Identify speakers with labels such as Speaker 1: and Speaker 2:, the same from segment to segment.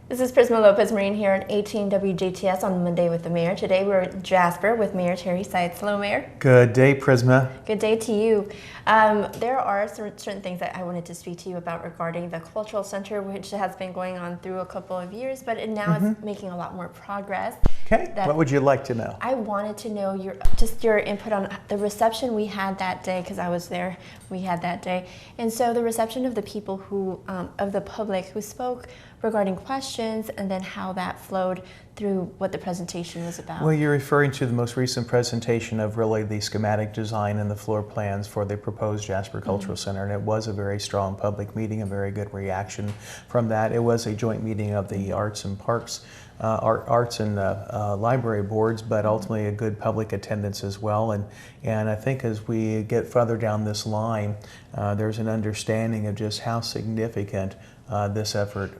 Speaker 1: This is Prisma Lopez-Marin here on 18 WJTS on Monday with the Mayor. Today we're at Jasper with Mayor Terry Seitz. Hello, Mayor.
Speaker 2: Good day, Prisma.
Speaker 1: Good day to you. There are certain things that I wanted to speak to you about regarding the Cultural Center, which has been going on through a couple of years, but it now is making a lot more progress.
Speaker 2: Okay, what would you like to know?
Speaker 1: I wanted to know your input on the reception we had that day, because I was there, we had that day. And so the reception of the people who, of the public who spoke regarding questions, and then how that flowed through what the presentation was about.
Speaker 2: Well, you're referring to the most recent presentation of really the schematic design and the floor plans for the proposed Jasper Cultural Center, and it was a very strong public meeting, a very good reaction from that. It was a joint meeting of the Arts and Parks, Arts and Library boards, but ultimately a good public attendance as well. And I think as we get further down this line, there's an understanding of just how significant this effort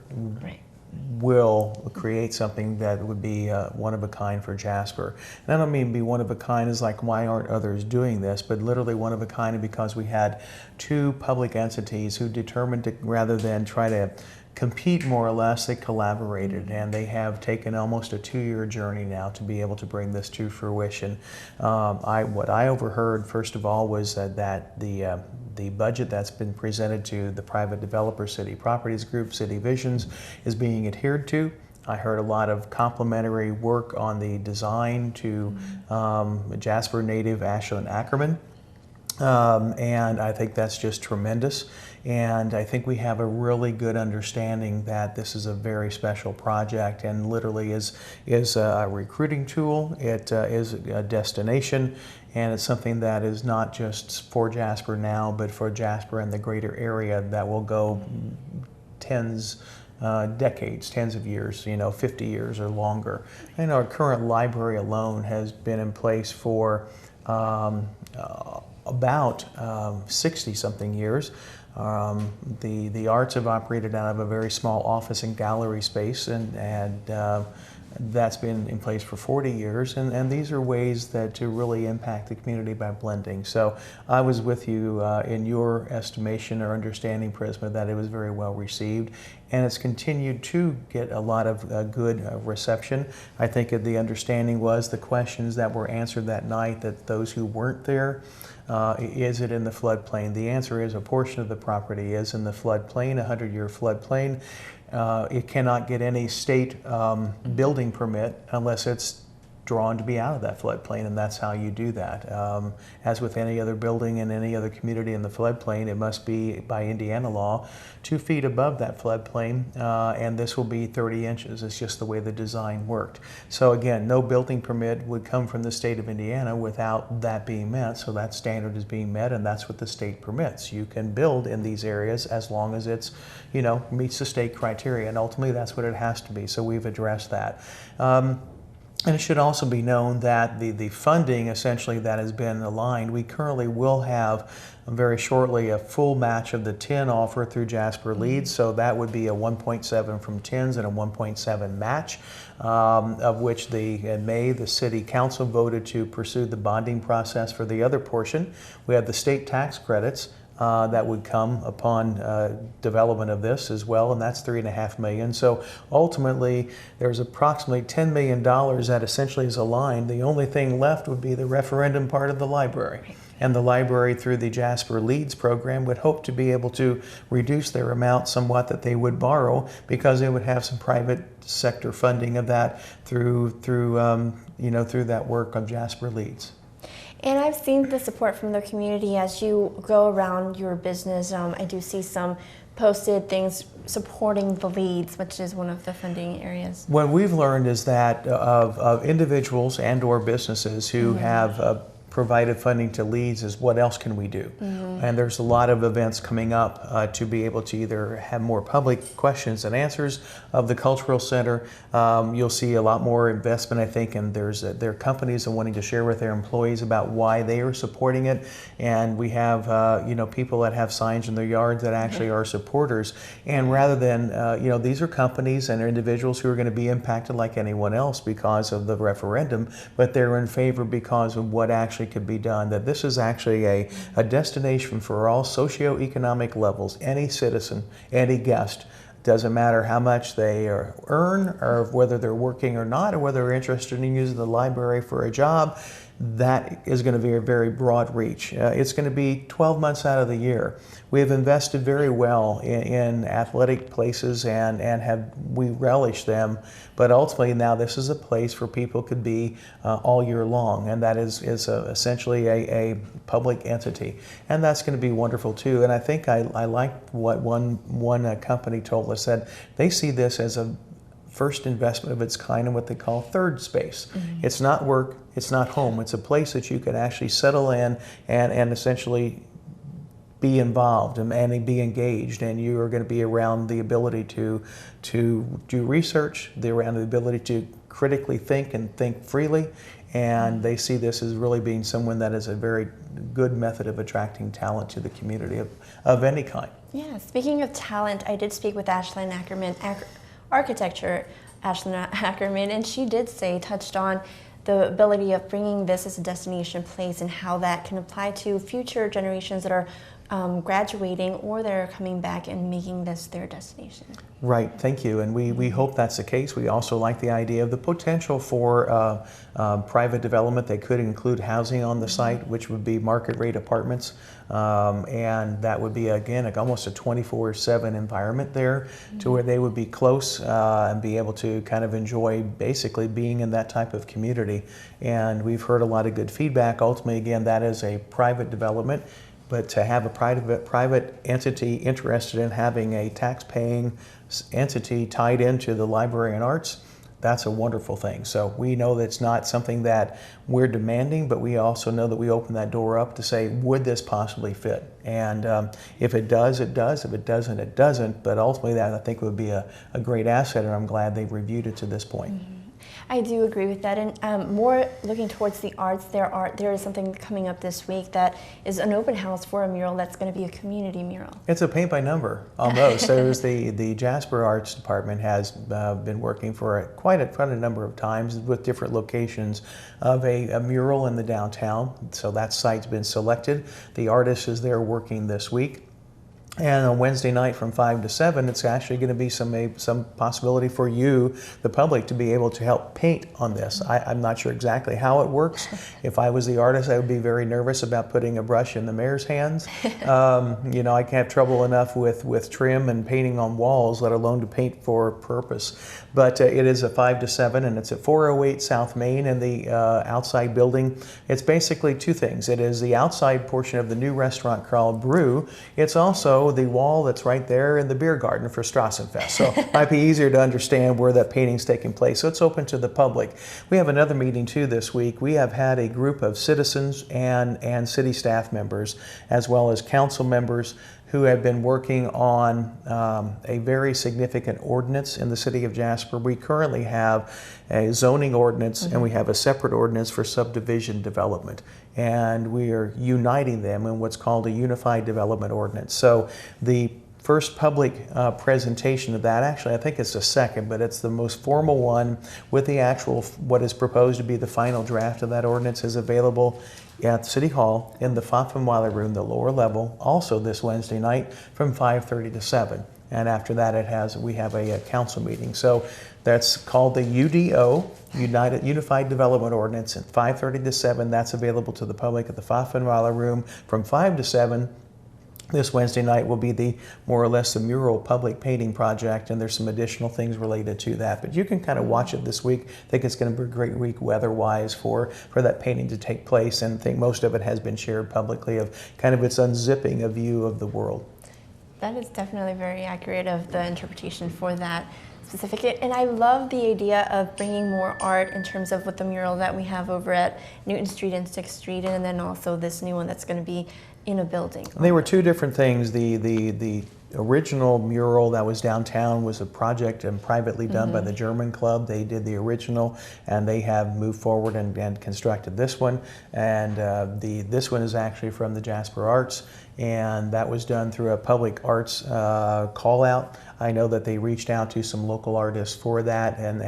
Speaker 2: will create something that would be one of a kind for Jasper. And I don't mean be one of a kind as like, why aren't others doing this, but literally one of a kind because we had two public entities who determined to, rather than try to compete more or less, they collaborated, and they have taken almost a 2-year journey now to be able to bring this to fruition. What I overheard, first of all, was that the budget that's been presented to the private developer City Properties Group, City Visions, is being adhered to. I heard a lot of complimentary work on the design to Jasper native Ashland Ackerman. And I think that's just tremendous. And I think we have a really good understanding that this is a very special project and literally is a recruiting tool. It is a destination, and it's something that is not just for Jasper now, but for Jasper and the greater area that will go decades, tens of years, 50 years or longer. And our current library alone has been in place for about 60-something years. The arts have operated out of a very small office and gallery space, and that's been in place for 40 years, and these are ways that to really impact the community by blending. So I was with you in your estimation or understanding, Prisma, that it was very well received, and it's continued to get a lot of good reception. I think the understanding was the questions that were answered that night, that those who weren't there, is it in the floodplain? The answer is a portion of the property is in the floodplain, a 100-year floodplain. It cannot get any state building permit unless it's drawn to be out of that floodplain, and that's how you do that. As with any other building in any other community in the floodplain, it must be, by Indiana law, 2 feet above that floodplain, and this will be 30 inches. It's just the way the design worked. So again, no building permit would come from the state of Indiana without that being met, so that standard is being met, and that's what the state permits. You can build in these areas as long as it's, meets the state criteria, and ultimately that's what it has to be, so we've addressed that. And it should also be known that the funding essentially that has been aligned, we currently will have very shortly a full match of the TIN offer through Jasper Leads, so that would be a 1.7 from TINs and a 1.7 match, of which in May the City Council voted to pursue the bonding process for the other portion. We have the state tax credits that would come upon development of this as well, and that's $3.5 million. So ultimately, there's approximately $10 million that essentially is aligned. The only thing left would be the referendum part of the library. And the library, through the Jasper Leads program, would hope to be able to reduce their amount somewhat that they would borrow, because they would have some private sector funding of that through that work of Jasper Leads.
Speaker 1: And I've seen the support from the community as you go around your business. I do see some posted things supporting the leads, which is one of the funding areas.
Speaker 2: What we've learned is that of individuals and or businesses who have provided funding to leads is what else can we do? And there's a lot of events coming up to be able to either have more public questions and answers of the Cultural Center. You'll see a lot more investment, I think, and there are companies that are wanting to share with their employees about why they are supporting it. And we have people that have signs in their yards that actually are supporters. And rather than, these are companies and individuals who are going to be impacted like anyone else because of the referendum, but they're in favor because of what actually could be done, that this is actually a destination for all socioeconomic levels, any citizen, any guest, Doesn't matter how much they earn, or whether they're working or not, or whether they're interested in using the library for a job. That is going to be a very broad reach. It's going to be 12 months out of the year. We have invested very well in athletic places and we relish them, but ultimately now this is a place where people could be all year long, and that is essentially a public entity, and that's going to be wonderful too. And I think I like what one company told us, that they see this as a first investment of its kind in what they call third space. Mm-hmm. It's not work, it's not home, it's a place that you can actually settle in and essentially be involved and be engaged, and you are going to be around the ability to do research, around the ability to critically think and think freely, and they see this as really being someone that is a very good method of attracting talent to the community of any kind.
Speaker 1: Yeah, speaking of talent, I did speak with Ashlyn Ackerman, architecture Ashlyn Ackerman, and she did touched on the ability of bringing this as a destination place and how that can apply to future generations that are graduating or that are coming back and making this their destination. Right,
Speaker 2: thank you, and we hope that's the case. We also like the idea of the potential for private development that could include housing on the site, which would be market rate apartments, and that would be, again, like almost a 24/7 environment there, to where they would be close and be able to kind of enjoy basically being in that type of community. And we've heard a lot of good feedback. Ultimately, again, that is a private development. But to have a private entity interested in having a tax-paying entity tied into the library and arts, that's a wonderful thing. So we know that it's not something that we're demanding, but we also know that we open that door up to say, would this possibly fit? And if it does, it does. If it doesn't, it doesn't. But ultimately, that I think would be a great asset, and I'm glad they've reviewed it to this point. Mm-hmm.
Speaker 1: I do agree with that, and more looking towards the arts, there is something coming up this week that is an open house for a mural that's going to be a community mural.
Speaker 2: It's a paint by number, almost. There's the Jasper Arts Department has been working for quite a number of times with different locations of a mural in the downtown. So that site's been selected. The artist is there working this week. And on Wednesday night from 5 to 7, it's actually going to be some possibility for you, the public, to be able to help paint on this. I'm not sure exactly how it works. If I was the artist, I would be very nervous about putting a brush in the mayor's hands. You know, I can have trouble enough with trim and painting on walls, let alone to paint for purpose. But it is a 5 to 7, and it's at 408 South Main in the outside building. It's basically two things. It is the outside portion of the new restaurant called Brew. It's also the wall that's right there in the beer garden for Strassenfest. So it might be easier to understand where that painting's taking place. So it's open to the public. We have another meeting too this week. We have had a group of citizens and city staff members, as well as council members, who have been working on a very significant ordinance in the city of Jasper. We currently have a zoning ordinance, and we have a separate ordinance for subdivision development. And we are uniting them in what's called a unified development ordinance. So the first public presentation of that, actually I think it's the second, but it's the most formal one with the actual, what is proposed to be the final draft of that ordinance, is available at City Hall in the Pfaffenweiler room, the lower level, also this Wednesday night from 5:30 to 7. And after that, we have a council meeting. So that's called the UDO, Unified Development Ordinance, at 5:30 to 7. That's available to the public at the Pfaffenweiler room from 5 to 7. This Wednesday night will be more or less the mural public painting project, and there's some additional things related to that. But you can kind of watch it this week. I think it's going to be a great week weather-wise for that painting to take place, and I think most of it has been shared publicly, of kind of its unzipping a view of the world.
Speaker 1: That is definitely very accurate of the interpretation for that specific. And I love the idea of bringing more art in terms of with the mural that we have over at Newton Street and 6th Street, and then also this new one that's going to be in a building.
Speaker 2: They were two different things. The original mural that was downtown was a project and privately done by the German Club. They did the original, and they have moved forward and constructed this one. And this one is actually from the Jasper Arts, and that was done through a public arts call out. I know that they reached out to some local artists for that, and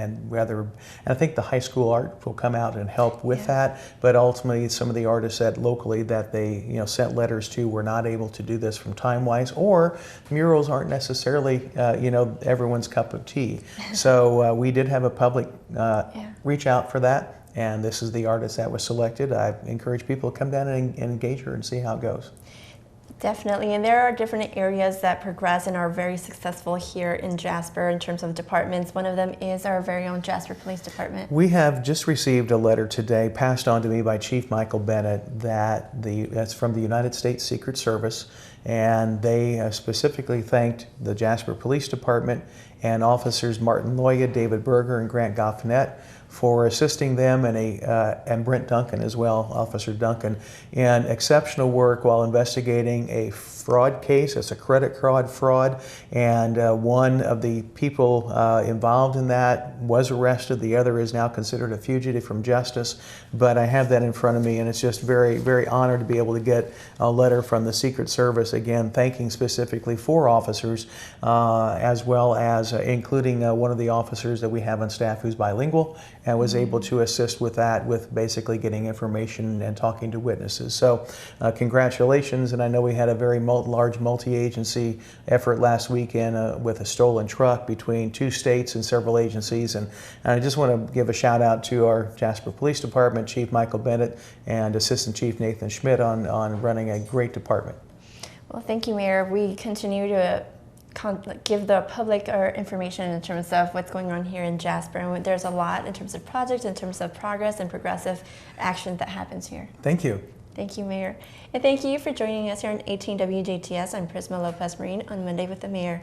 Speaker 2: I think the high school art will come out and help with that. But ultimately, some of the artists that locally that they sent letters to were not able to do this from time-wise, or murals aren't necessarily everyone's cup of tea. So we did have a public reach out for that. And this is the artist that was selected. I encourage people to come down and engage her and see how it goes.
Speaker 1: Definitely, and there are different areas that progress and are very successful here in Jasper in terms of departments. One of them is our very own Jasper Police Department.
Speaker 2: We have just received a letter today, passed on to me by Chief Michael Bennett, that's from the United States Secret Service, and they specifically thanked the Jasper Police Department and officers Martin Loya, David Berger, and Grant Goffinet for assisting them and Brent Duncan as well, Officer Duncan, in exceptional work while investigating a fraud case. It's a credit card fraud, and one of the people involved in that was arrested. The other is now considered a fugitive from justice, but I have that in front of me, and it's just very, very honored to be able to get a letter from the Secret Service, again, thanking specifically 4 officers, as well as including one of the officers that we have on staff who's bilingual, and was able to assist with that, with basically getting information and talking to witnesses. So congratulations, and I know we had a very large multi-agency effort last weekend with a stolen truck between 2 states and several agencies, and I just want to give a shout out to our Jasper Police Department, Chief Michael Bennett and Assistant Chief Nathan Schmidt on running a great department.
Speaker 1: Well, thank you, Mayor. We continue to give the public our information in terms of what's going on here in Jasper. And there's a lot in terms of projects, in terms of progress and progressive action that happens here.
Speaker 2: Thank you.
Speaker 1: Thank you, Mayor. And thank you for joining us here on 18 WJTS. I'm Prisma Lopez-Marin on Monday with the Mayor.